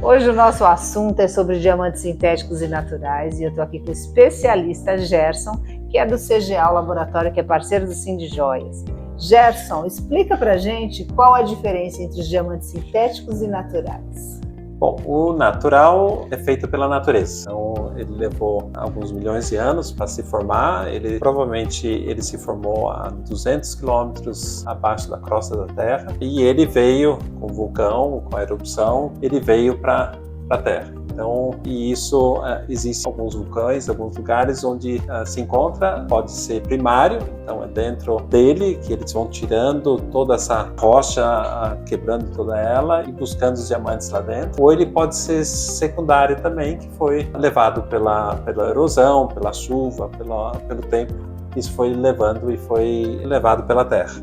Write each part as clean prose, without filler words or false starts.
Hoje o nosso assunto é sobre diamantes sintéticos e naturais e eu estou aqui com o especialista Gerson, que é do CGA, o laboratório que é parceiro do Cindy-Joias. Gerson, explica pra gente qual a diferença entre os diamantes sintéticos e naturais. Bom, o natural é feito pela natureza, então ele levou alguns milhões de anos para se formar. Provavelmente ele se formou a 200 quilômetros abaixo da crosta da Terra e ele veio com o vulcão, com a erupção, ele veio para a Terra. Então, e isso existe alguns vulcões, alguns lugares onde se encontra, pode ser primário, então é dentro dele que eles vão tirando toda essa rocha, quebrando toda ela e buscando os diamantes lá dentro. Ou ele pode ser secundário também, que foi levado pela erosão, pela chuva, pelo tempo. Isso foi levando e foi levado pela Terra,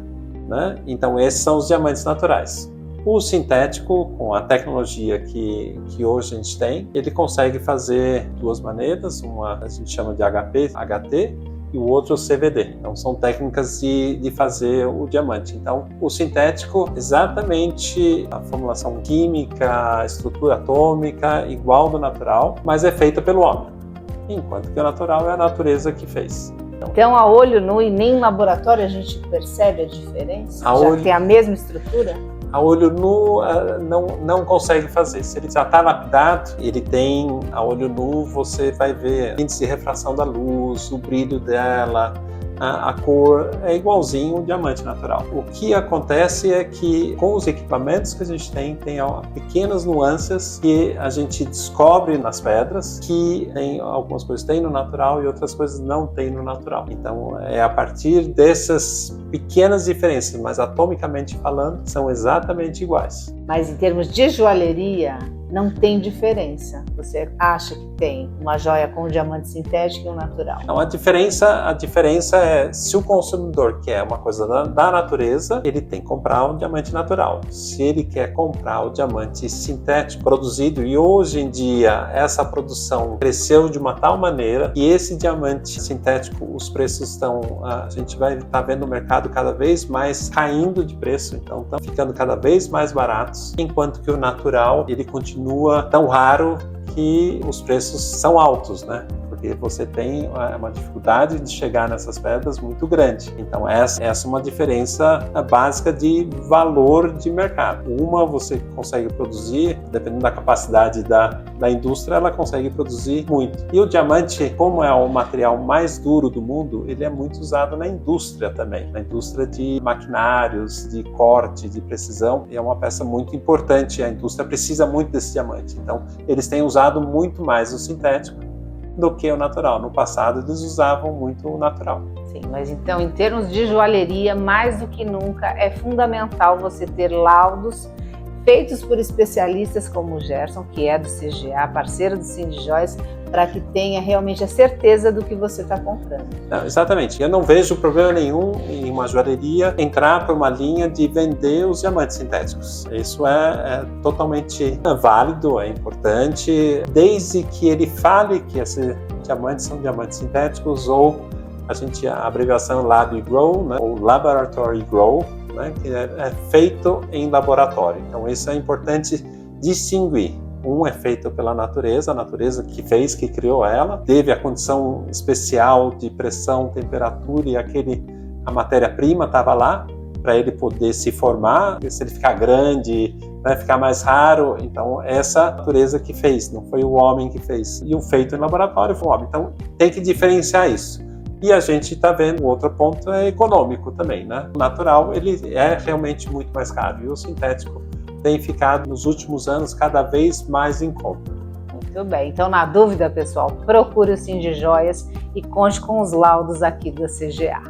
né? Então esses são os diamantes naturais. O sintético, com a tecnologia que hoje a gente tem, ele consegue fazer duas maneiras, uma a gente chama de HT e o outro CVD. Então são técnicas de fazer o diamante. Então o sintético, exatamente a formulação química, a estrutura atômica, igual do natural, mas é feita pelo homem, enquanto que o natural é a natureza que fez. Então, a olho nu e nem em laboratório a gente percebe a diferença? Já tem a mesma estrutura? A olho nu não consegue fazer. Se ele já está lapidado, ele tem a olho nu, você vai ver índice de refração da luz, o brilho dela, a cor é igualzinho o diamante natural. O que acontece é que com os equipamentos que a gente tem pequenas nuances que a gente descobre nas pedras, que tem algumas coisas tem no natural e outras coisas não tem no natural. Então é a partir dessas pequenas diferenças, mas atomicamente falando, são exatamente iguais. Mas em termos de joalheria, não tem diferença. Você acha que tem uma joia com um diamante sintético e um natural? Não, a diferença é se o consumidor quer uma coisa da natureza, ele tem que comprar um diamante natural. Se ele quer comprar o diamante sintético produzido, e hoje em dia essa produção cresceu de uma tal maneira que esse diamante sintético, os preços a gente vai estar vendo o mercado cada vez mais caindo de preço, então estão ficando cada vez mais baratos, enquanto que o natural, ele continua tão raro que os preços são altos, né? Porque você tem uma dificuldade de chegar nessas pedras muito grande. Então essa é uma diferença básica de valor de mercado. Uma você consegue produzir, dependendo da capacidade da indústria, ela consegue produzir muito. E o diamante, como é o material mais duro do mundo, ele é muito usado na indústria também. Na indústria de maquinários, de corte, de precisão. É uma peça muito importante. A indústria precisa muito desse diamante. Então eles têm usado muito mais o sintético do que o natural. No passado eles usavam muito o natural. Sim, mas então em termos de joalheria, mais do que nunca é fundamental você ter laudos feitos por especialistas como o Gerson, que é do CGA, parceiro do Cindy-Joias, para que tenha realmente a certeza do que você está comprando. Não, exatamente. Eu não vejo problema nenhum em uma joalheria entrar por uma linha de vender os diamantes sintéticos. Isso é totalmente válido, é importante, desde que ele fale que esses diamantes são diamantes sintéticos ou a abreviação Lab Grow, né, ou Laboratory Grow, né, que é feito em laboratório. Então isso é importante distinguir. Um é feito pela natureza, a natureza que fez, que criou ela, teve a condição especial de pressão, temperatura e a matéria-prima estava lá para ele poder se formar. Se ele ficar grande, vai ficar mais raro. Então essa natureza que fez, não foi o homem que fez. E o feito em laboratório foi o homem. Então tem que diferenciar isso. E a gente está vendo, o outro ponto é econômico também, né? O natural, ele é realmente muito mais caro e o sintético tem ficado nos últimos anos cada vez mais em conta. Muito bem, então na dúvida, pessoal, procure o Cindy-Joias e conte com os laudos aqui da CGA.